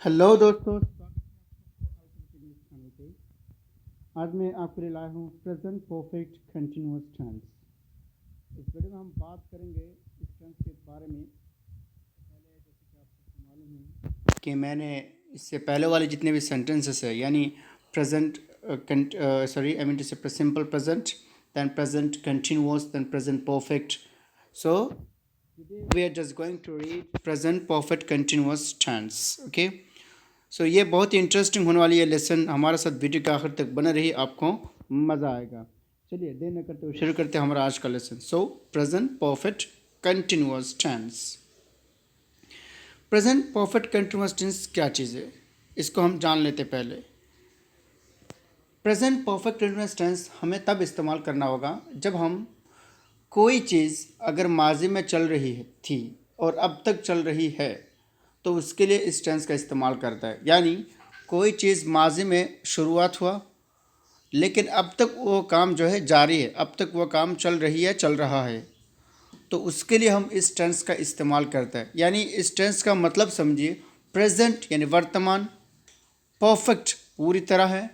Hello दोस्तों, स्वागत है आपको आउटर के न्यूज़ चैनल पे। आज मैं आपके लिए लाया हूँ प्रेजेंट परफेक्ट कंटिन्यूअस टेंस। इस वीडियो में हम बात करेंगे इस टेंस के बारे में। पहले जैसे कि आपको मालूम है कि मैंने इससे पहले वाले जितने भी सेंटेंसेस है यानी present sorry I mean to say simple present, then present continuous, then present perfect. So we are just going to read present perfect continuous tense. Okay, सो ये बहुत ही इंटरेस्टिंग होने वाली है लेसन। हमारे साथ वीडियो के आखिर तक बने रही, आपको मज़ा आएगा। चलिए देर न करते हुए शुरू करते हैं हमारा आज का lesson. So present perfect continuous tense. Present perfect continuous tense क्या चीज़ है, इसको हम जान लेते पहले। प्रेजेंट परफेक्ट कंटिन्यूअस टेंस हमें तब इस्तेमाल करना होगा जब हम कोई चीज़ अगर माजी में चल रही थी और अब तक चल रही है तो उसके लिए इस टेंस का इस्तेमाल करता है। यानी कोई चीज़ माजी में शुरुआत हुआ लेकिन अब तक वो काम जो है जारी है, अब तक वो काम चल रही है, चल रहा है, तो उसके लिए हम इस टेंस का इस्तेमाल करते हैं। यानी इस टेंस का मतलब समझिए, प्रेजेंट यानी वर्तमान, परफेक्ट पूरी तरह है,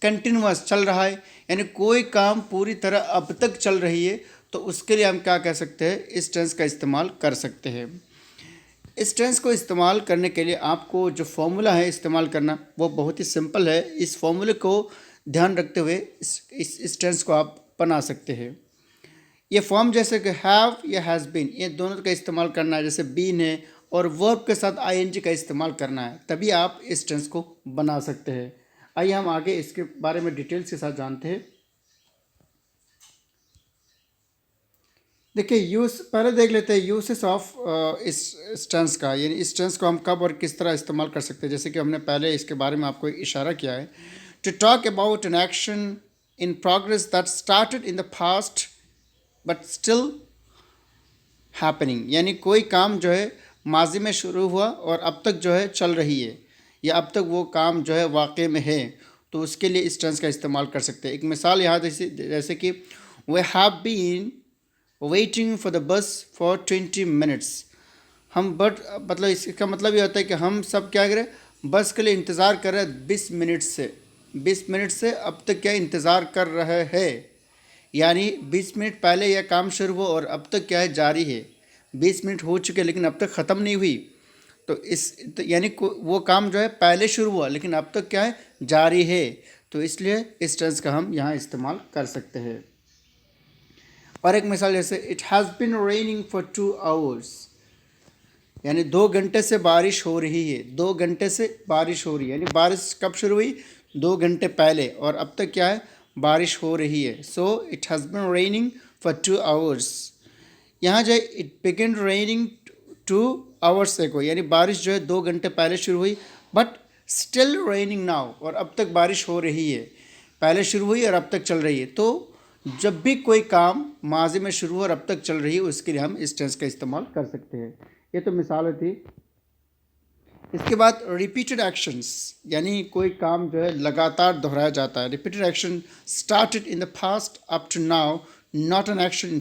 कंटिन्यूअस चल रहा है, यानी कोई काम पूरी तरह अब तक चल रही है, तो उसके लिए हम क्या कह सकते हैं, इस टेंस का इस्तेमाल कर सकते हैं। इस टेंस को इस्तेमाल करने के लिए आपको जो फॉर्मूला है इस्तेमाल करना वो बहुत ही सिंपल है। इस फॉर्मूले को ध्यान रखते हुए इस टेंस को आप बना सकते हैं। ये फॉर्म जैसे कि हैव या हैज़ बीन, ये दोनों का इस्तेमाल करना है। जैसे बीन है और वर्ब के साथ आईएनजी का इस्तेमाल करना है, तभी आप इस टेंस को बना सकते हैं। आइए हम आगे इसके बारे में डिटेल्स के साथ जानते हैं। देखिए यूज़ पहले देख लेते हैं यूसेस ऑफ इस टेंस का, यानी इस टेंस को हम कब और किस तरह इस्तेमाल कर सकते हैं। जैसे कि हमने पहले इसके बारे में आपको इशारा किया है, to talk about an action in progress that started in the past but still happening. यानी कोई काम जो है माजी में शुरू हुआ और अब तक जो है चल रही है, या अब तक वो काम जो है वाकई में है, तो उसके लिए इस टेंस का इस्तेमाल कर सकते हैं। एक मिसाल यहाँ जैसे कि we have been waiting for the bus for 20 minutes. हम बट मतलब इसका मतलब ये होता है कि हम सब क्या करें, बस के लिए इंतज़ार कर रहे हैं 20 मिनट से अब तक क्या इंतज़ार कर रहे हैं। यानी 20 मिनट पहले यह काम शुरू हुआ और अब तक क्या है, जारी है। 20 मिनट हो चुके लेकिन अब तक ख़त्म नहीं हुई, तो यानी वो काम जो है पहले शुरू हुआ लेकिन अब तक क्या है, जारी है। तो इसलिए इस टेंस का हम यहाँ इस्तेमाल कर सकते हैं। और एक मिसाल जैसे it has been raining for 2 hours, यानी 2 घंटे से बारिश हो रही है। 2 घंटे से बारिश हो रही है, यानी बारिश कब शुरू हुई, 2 घंटे पहले, और अब तक क्या है, बारिश हो रही है। So it has been raining for 2 hours. यहाँ जो है इट बिगिन रेनिंग 2 आवर्स एगो, यानी बारिश जो है 2 घंटे पहले शुरू हुई, बट स्टिल रेनिंग नाउ, और अब तक बारिश हो रही है। पहले शुरू हुई और अब तक चल रही है। तो जब भी कोई काम माजी में शुरू हो और अब तक चल रही है, उसके लिए हम इस टेंस का इस्तेमाल कर सकते हैं। ये तो मिसाल थी। इसके बाद रिपीटेड एक्शंस, यानी कोई काम जो है लगातार दोहराया जाता है। Repeated action started in the past up to now, not an action in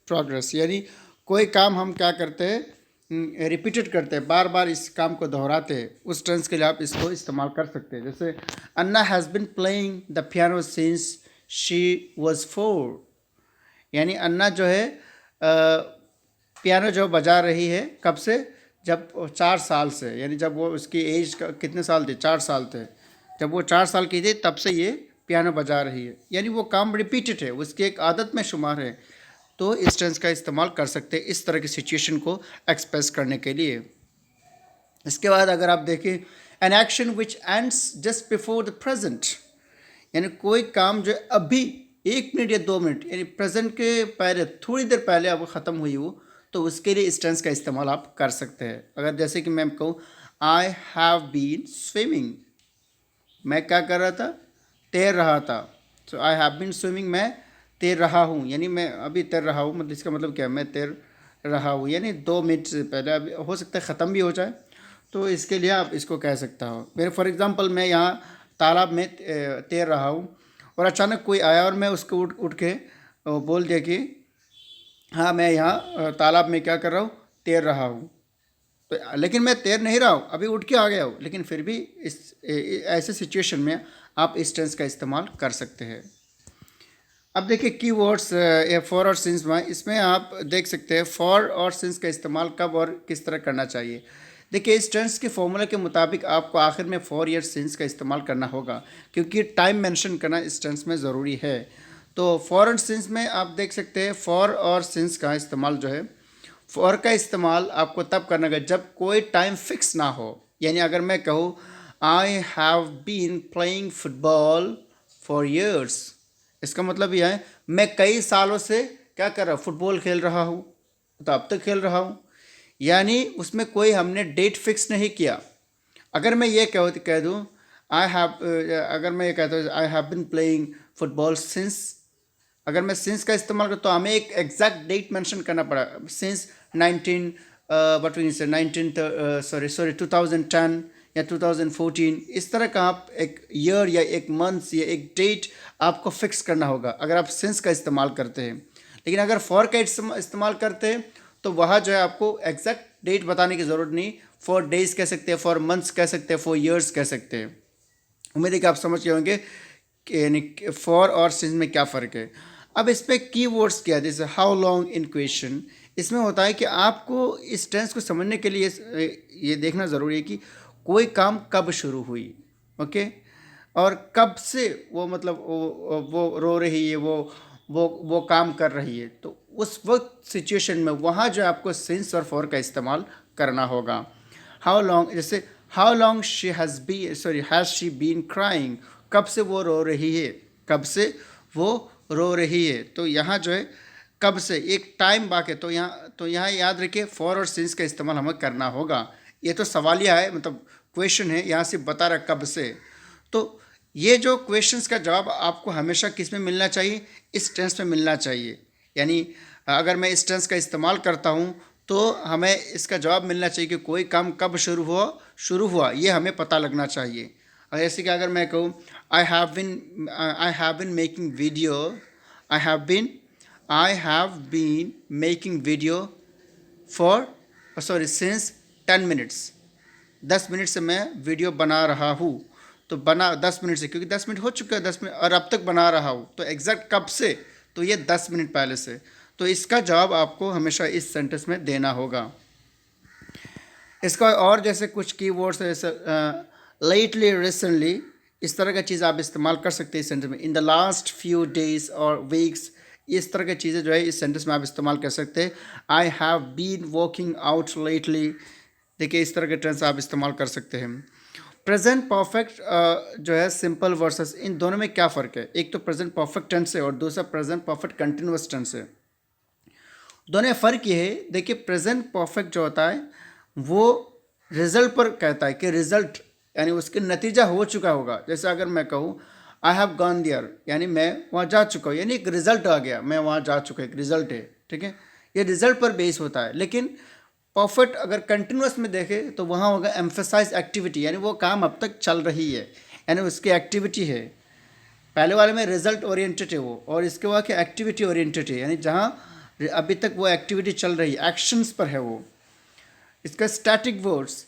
progress. यानी कोई काम हम क्या करते हैं, रिपीटेड करते हैं, बार बार इस काम को दोहराते हैं, उस टेंस के लिए आप इसको इस्तेमाल कर सकते हैं। जैसे Anna has been playing the piano since she was 4, यानी अन्ना जो है पियानो जो बजा रही है कब से, जब 4 साल से, यानी जब वो उसकी एज कितने साल थे, 4 साल थे, जब वो 4 साल की थी तब से ये पियानो बजा रही है। यानी वो काम रिपीटेड है, उसकी एक आदत में शुमार है। तो इस टेंस का इस्तेमाल कर सकते हैं इस तरह की सिचुएशन को एक्सप्रेस करने के लिए। इसके बाद अगर आप देखें, an action which ends just before the present, यानी कोई काम जो अभी 1 मिनट या 2 मिनट, यानी प्रेजेंट के पहले थोड़ी देर पहले अब ख़त्म हुई हो, तो उसके लिए इस टेंस का इस्तेमाल आप कर सकते हैं। अगर जैसे कि मैं कहूँ आई हैव बीन स्विमिंग, मैं क्या कर रहा था, तैर रहा था। सो आई हैव बीन स्विमिंग, मैं तैर रहा हूँ, यानी मैं अभी तैर रहा हूँ, मतलब इसका मतलब क्या है, मैं तैर रहा हूँ, यानी 2 मिनट से पहले, अभी हो सकता है ख़त्म भी हो जाए, तो इसके लिए आप इसको कह सकता हो। मेरे फॉर एग्ज़ाम्पल मैं यहाँ तालाब में तैर रहा हूँ और अचानक कोई आया और मैं उसको उठ उठ के बोल दिया कि हाँ मैं यहाँ तालाब में क्या कर रहा हूँ, तैर रहा हूँ। तो लेकिन मैं तैर नहीं रहा हूँ, अभी उठ के आ गया हूँ, लेकिन फिर भी ऐसे सिचुएशन में आप इस टेंस का इस्तेमाल कर सकते हैं। अब देखिए कीवर्ड्स फॉर और सिंस में, इसमें आप देख सकते हैं फॉर और सिंस का इस्तेमाल कब और किस तरह करना चाहिए। देखिए इस टेंस के फॉर्मूला के मुताबिक आपको आखिर में फॉर या सिंस का इस्तेमाल करना होगा, क्योंकि टाइम मेंशन करना इस टेंस में ज़रूरी है। तो फॉर और सिंस में आप देख सकते हैं फॉर और सिंस का इस्तेमाल जो है, फॉर का इस्तेमाल आपको तब करना होगा जब कोई टाइम फिक्स ना हो। यानी अगर मैं कहूँ I have been playing football for years, इसका मतलब यह है मैं कई सालों से क्या कर रहा हूँ, फुटबॉल खेल रहा हूँ, तो अब तक खेल रहा हूँ। यानी उसमें कोई हमने डेट फिक्स नहीं किया। अगर मैं ये कह दूँ आई हैव, अगर मैं ये कहता हूँ I have been playing football since, अगर मैं सिंस का इस्तेमाल करूँ तो हमें एक एग्जैक्ट डेट मेंशन करना पड़ा, सिंस 2010 या 2014, इस तरह का आप एक ईयर या एक मंथ या एक डेट आपको फिक्स करना होगा अगर आप सिंस का इस्तेमाल करते हैं। लेकिन अगर फॉर का इस्तेमाल करते हैं तो वहाँ जो है आपको एग्जैक्ट डेट बताने की ज़रूरत नहीं, फॉर डेज कह सकते हैं, फॉर मंथ्स कह सकते हैं, फॉर ईयर्स कह सकते हैं। उम्मीद है कि आप समझ गए होंगे कि यानी फॉर और सिंस में क्या फ़र्क है। अब इस पर की वर्ड्स क्या है, जैसे हाउ लॉन्ग इन क्वेश्चन, इसमें होता है कि आपको इस टेंस को समझने के लिए ये देखना ज़रूरी है कि कोई काम कब शुरू हुई, ओके, और कब से वो मतलब वो रो रही है, वो काम कर रही है, तो उस वक्त सिचुएशन में वहाँ जो आपको सिंस और फॉर का इस्तेमाल करना होगा। हाउ लॉन्ग, जैसे how long has she been crying, कब से वो रो रही है, कब से वो रो रही है, तो यहाँ जो है कब से एक टाइम बाकी, तो यहाँ याद रखिए फॉर और सिंस का इस्तेमाल हमें करना होगा। ये तो सवालिया है, मतलब क्वेश्चन है, यहाँ से बता रहा कब से। तो ये जो क्वेश्चंस का जवाब आपको हमेशा किस में मिलना चाहिए, इस टेंस में मिलना चाहिए। यानी अगर मैं इस टेंस का इस्तेमाल करता हूँ तो हमें इसका जवाब मिलना चाहिए कि कोई काम कब शुरू हुआ ये हमें पता लगना चाहिए। और जैसे कि अगर मैं कहूँ I have been making video, I have been making video for since 10 minutes, 10 minute से मैं वीडियो बना रहा हूँ। तो बना 10 मिनट से, क्योंकि 10 मिनट हो चुका है, 10 मिनट और अब तक बना रहा हूँ, तो एग्जैक्ट कब से, तो ये 10 मिनट पहले से। तो इसका जवाब आपको हमेशा इस सेंटेंस में देना होगा। इसका और जैसे कुछ कीवर्ड्स है, जैसे लेटली, रिसेंटली, इस तरह का चीज़ आप इस्तेमाल कर सकते हैं इस सेंटेंस में। In the last few days और वीक्स, इस तरह की चीज़ें जो है इस सेंटेंस में आप इस्तेमाल कर सकते हैं। I have been working out lately, देखिए इस तरह के टेंस आप इस्तेमाल कर सकते हैं। प्रेजेंट परफेक्ट जो है सिंपल वर्सेस, इन दोनों में क्या फ़र्क है, एक तो प्रेजेंट परफेक्ट टेंस है और दूसरा प्रेजेंट परफेक्ट कंटिन्यूअस टेंस है। दोनों में फ़र्क ये है, देखिए प्रेजेंट परफेक्ट जो होता है वो रिजल्ट पर कहता है कि रिजल्ट यानी उसके नतीजा हो चुका होगा। जैसे अगर मैं कहूँ आई हैव गॉन देयर, यानी मैं वहाँ जा चुका हूँ, यानी एक रिजल्ट आ गया, मैं वहाँ जा चुका, एक रिजल्ट है, ठीक है, ये रिजल्ट पर बेस होता है। लेकिन परफेक्ट अगर कंटिन्यूस में देखें तो वहाँ होगा एम्फेसाइज एक्टिविटी, यानी वो काम अब तक चल रही है, यानी उसकी एक्टिविटी है। पहले वाले में रिजल्ट ओरिएंटेड है वो, और इसके बाद क्या एक्टिविटी ओरिएंटेड है, यानी जहाँ अभी तक वो एक्टिविटी चल रही है, एक्शंस पर है वो। इसका स्टैटिक वर्ब्स,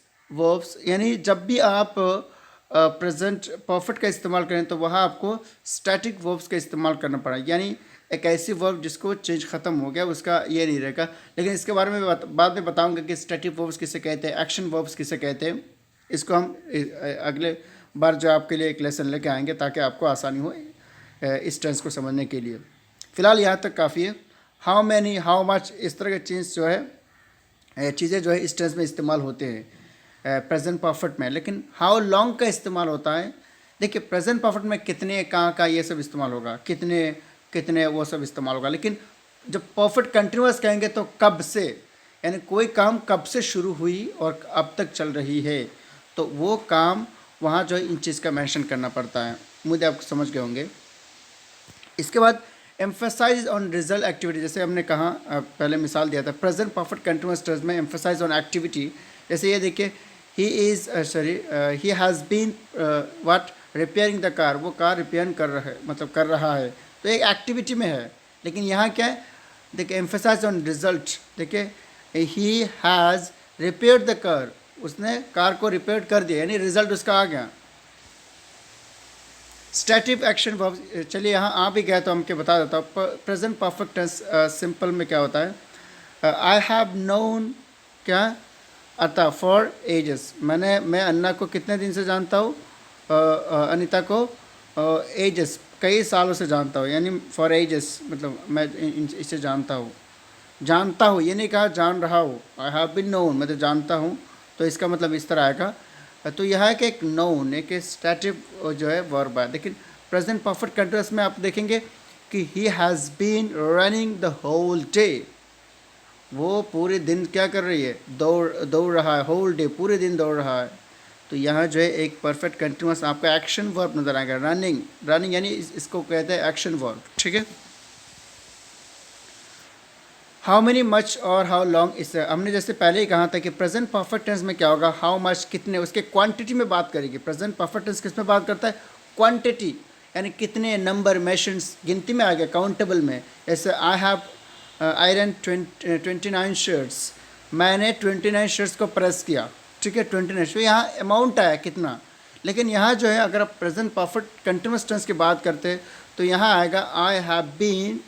यानी जब भी आप प्रेजेंट परफेक्ट का इस्तेमाल करें तो वहाँ आपको स्टैटिक वर्ब्स का इस्तेमाल करना पड़ा, यानी एक ऐसी वर्ब जिसको चेंज ख़त्म हो गया उसका ये नहीं रहेगा। लेकिन इसके बारे में बाद में बताऊंगा कि स्टैटिक वर्ब्स किसे कहते हैं, एक्शन वर्ब्स किसे कहते हैं। इसको हम अगले बार जो आपके लिए एक लेसन लेके आएंगे ताकि आपको आसानी हो इस टेंस को समझने के लिए। फ़िलहाल यहाँ तक काफ़ी है। हाउ मैनी, हाउ मच, इस तरह के चीज़ जो है चीज़ें जो है इस टेंस में इस्तेमाल होते हैं प्रेजेंट परफेक्ट में। लेकिन हाउ लॉन्ग का इस्तेमाल होता है, देखिए प्रेजेंट परफेक्ट में कितने, कहाँ का, ये सब इस्तेमाल होगा, कितने वो सब इस्तेमाल होगा। लेकिन जब परफेक्ट कंटिन्यूअस कहेंगे तो कब से, यानी कोई काम कब से शुरू हुई और अब तक चल रही है, तो वो काम वहाँ जो है इन चीज़ का मेंशन करना पड़ता है। मुझे आप समझ गए होंगे। इसके बाद एम्फेसाइज ऑन रिजल्ट एक्टिविटी, जैसे हमने कहा पहले मिसाल दिया था प्रेजेंट परफेक्ट कंटिन्यूअस टेंस में एम्फेसाइज ऑन एक्टिविटी। जैसे ये देखिए he has been what repairing the car, वो कार रिपेयर कर रहा है, तो एक एक्टिविटी में है। लेकिन यहाँ क्या है, देखिए एम्फेसाइज ऑन रिजल्ट, देखिए he has repair the car, उसने कार को रिपेयर कर दिया, यानी रिजल्ट उसका आ गया। स्टैटिक एक्शन वर्ब, चलिए यहाँ आ भी गया तो हम क्या बता देता हूँ। प्रेजेंट परफेक्ट टेंस सिंपल में क्या होता है, आई हैव नोन क्या अता फॉर एजेस, मैं अन्ना को कितने दिन से जानता हूँ, अनीता को एजेस कई सालों से जानता हूँ, यानी फॉर एजेस मतलब मैं इसे जानता हूँ, ये नहीं कहा जान रहा हूँ। आई हैव बीन नोन मैं तो जानता हूँ, तो इसका मतलब इस तरह आएगा। तो यह है कि एक नोन एक स्टैटिक जो है वर्ब है। लेकिन प्रेजेंट परफेक्ट कंटिन्यूअस में आप देखेंगे कि he has been running the whole day, वो पूरे दिन क्या कर रही है, दौड़ रहा है, होल डे पूरे दिन दौड़ रहा है। तो यहाँ जो है एक परफेक्ट कंटिन्यूअस आपको एक्शन वर्ब नजर आएगा, रनिंग यानी इसको कहते हैं एक्शन वर्ब, ठीक है। हाउ मेनी मच और हाउ लॉन्ग, इस हमने जैसे पहले ही कहा था कि प्रेजेंट परफेक्ट टेंस में क्या होगा, हाउ मच कितने, उसके क्वांटिटी में बात करेगी। प्रेजेंट परफेक्ट टेंस किस में बात करता है, क्वांटिटी, यानी कितने, नंबर, मेशंस, गिनती में आ गया, काउंटेबल में। जैसे आई हैव आयरन 29 शर्ट्स, मैंने 29 शर्ट्स को प्रेस किया, ठीक है 29, तो यहाँ अमाउंट आया कितना। लेकिन यहाँ जो है अगर आप प्रेजेंट परफेक्ट कंटिन्यूअस टेंस की बात करते हैं तो यहाँ आएगा I have been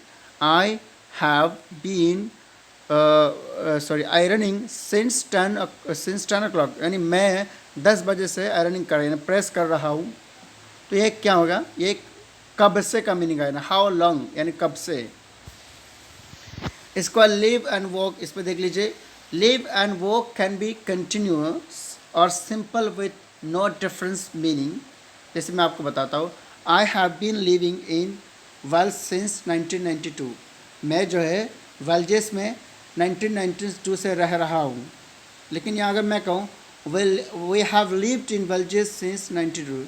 ironing since 10 o'clock, यानी मैं 10 बजे से आयरनिंग कर यानी प्रेस कर रहा हूँ। तो ये क्या होगा, ये कब से का मीनिंग आएगा, हाउ लॉन्ग यानी कब से। इसको लिव एंड वॉक, इस पर देख लीजिए, live and walk can be continuous और simple with no difference meaning. जैसे मैं आपको बताता हूँ, I have been living in Wales since 1992, मैं जो है वेल्जेस में 1992 से रह रहा हूँ। लेकिन यहाँ अगर मैं कहूँ we have lived in Wales since 92,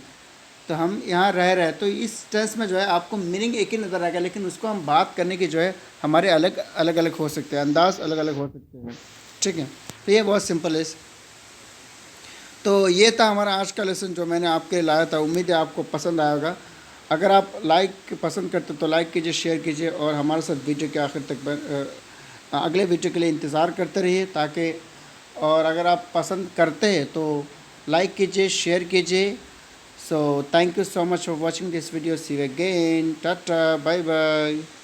तो हम यहाँ रह रहे हैं, तो इस टेंस में जो है आपको मीनिंग एक ही नज़र आएगा, लेकिन उसको हम बात करने की जो है हमारे अलग अलग हो सकते हैं, अंदाज अलग अलग हो सकते हैं, ठीक है। तो ये बहुत सिंपल है। तो ये था हमारा आज का लेसन जो मैंने आपके लिए लाया था। उम्मीद है आपको पसंद आया होगा। अगर आप लाइक पसंद करते तो लाइक कीजिए, शेयर कीजिए और हमारे साथ वीडियो के आखिर तक अगले वीडियो के लिए इंतज़ार करते रहिए ताकि, और अगर आप पसंद करते हैं तो लाइक कीजिए, शेयर कीजिए। So thank you so much for watching this video. See you again. Tata. Bye bye.